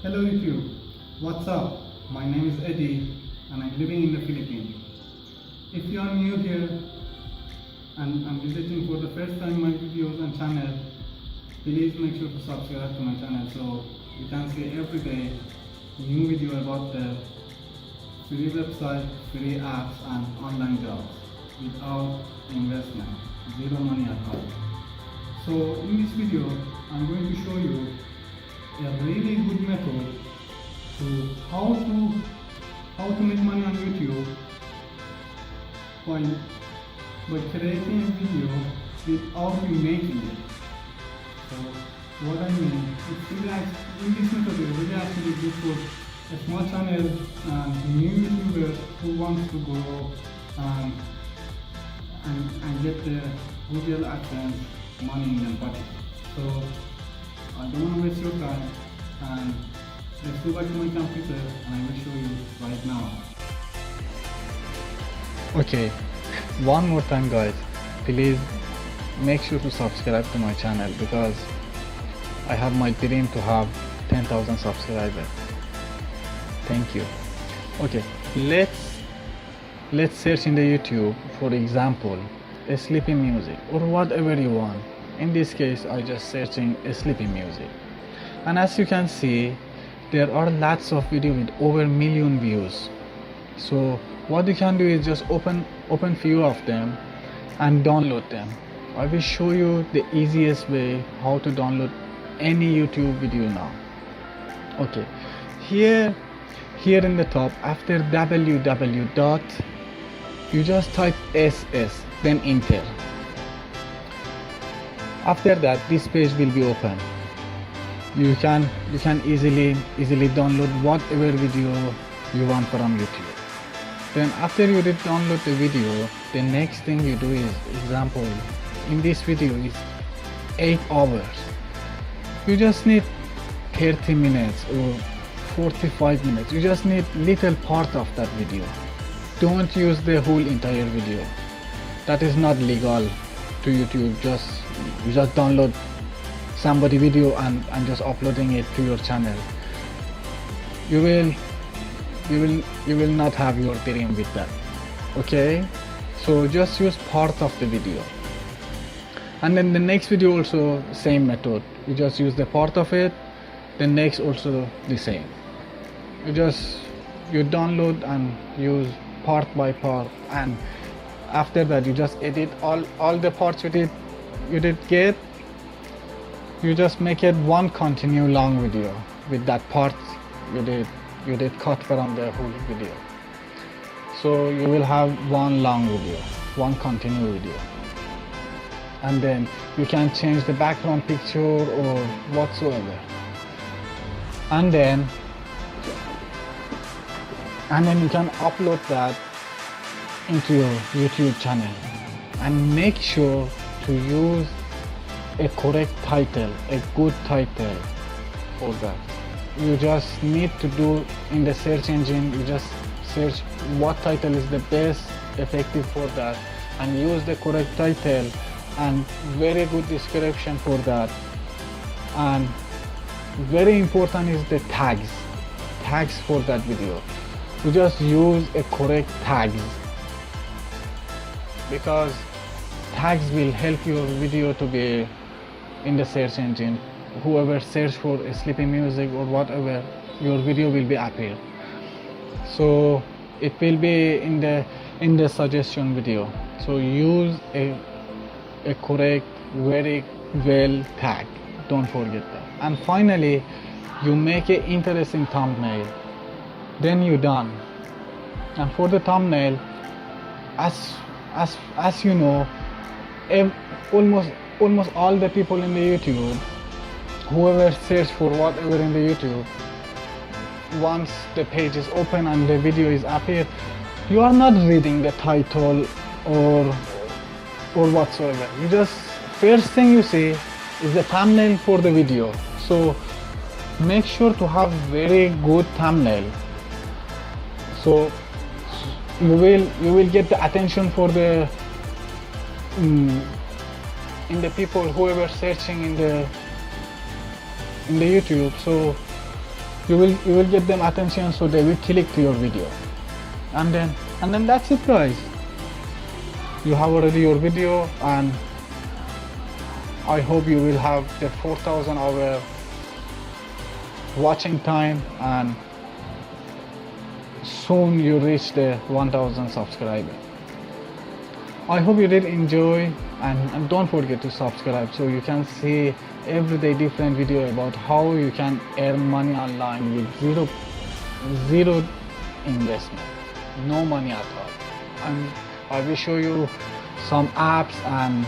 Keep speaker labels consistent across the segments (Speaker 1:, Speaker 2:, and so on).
Speaker 1: Hello YouTube, what's up? My name is Eddie and I'm living in the Philippines. If you are new here and I'm visiting for the first time my videos and channel, please make sure to subscribe to my channel so you can see every day new video about the free website, free apps and online jobs without investment, zero money at all. So in this video, I'm going to show you a really good method to how to make money on YouTube by creating a video without you making it. So what I mean, it's really in this method is really actually good for a small channel and new YouTubers who wants to grow and get the Google AdSense money in their pocket. So I don't want to waste your time, and let's go back to my computer and I will show you right now.
Speaker 2: Okay, one more time guys, please make sure to subscribe to my channel because I have my dream to have 10,000 subscribers. Thank you. Okay, let's search in the YouTube, for example, sleepy music or whatever you want. In this case I just searching sleepy music, and as you can see there are lots of video with over million views. So what you can do is just open few of them and download them. I will show you the easiest way how to download any YouTube video now. Okay, here in the top after www dot you just type ss then enter. After that this page will be open. You can easily download whatever video you want from YouTube. Then after you did download the video, the next thing you do is, example, in this video is 8 hours. You just need 30 minutes or 45 minutes. You just need little part of that video. Don't use the whole entire video. That is not legal to YouTube. You just download somebody video and just uploading it to your channel. You will not have your dream with that. Okay, so just use part of the video, and then the next video also same method. You just use the part of it, the next also the same. You download and use part by part, and after that you just edit all the parts you did get. You just make it one continue long video with that part you did cut from the whole video. So you will have one long video, one continue video, and then you can change the background picture or whatsoever, and then you can upload that into your YouTube channel, and make sure to use a correct title, a good title for that. You just need to do in the search engine, you just search what title is the best effective for that, and use the correct title and very good description for that. And very important is the tags for that video. You just use a correct tags, because tags will help your video to be in the search engine. Whoever search for sleepy music or whatever, your video will be appear. So it will be in the suggestion video. So use a correct, very well tag. Don't forget that. And finally, you make an interesting thumbnail. Then you're done. And for the thumbnail, as you know, almost all the people in the YouTube, whoever search for whatever in the YouTube, once the page is open and the video is appear, you are not reading the title or whatsoever. You just first thing you see is the thumbnail for the video. So make sure to have very good thumbnail, so you will get the attention for the in the people whoever searching in the YouTube. So you will get them attention, so they will click to your video, and then that's it, guys. You have already your video, and I hope you will have the 4,000 hour watching time, and soon you reach the 1,000 subscribers. I hope you did enjoy, and don't forget to subscribe so you can see everyday different video about how you can earn money online with zero investment, no money at all. And I will show you some apps and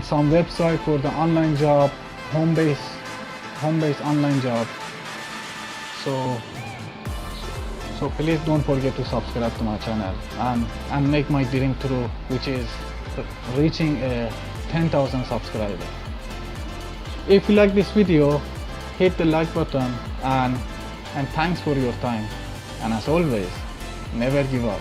Speaker 2: some website for the online job, home-based online job. So please don't forget to subscribe to my channel and make my dream true, which is reaching 10,000 subscribers. If you like this video, hit the like button, and thanks for your time, and as always, never give up.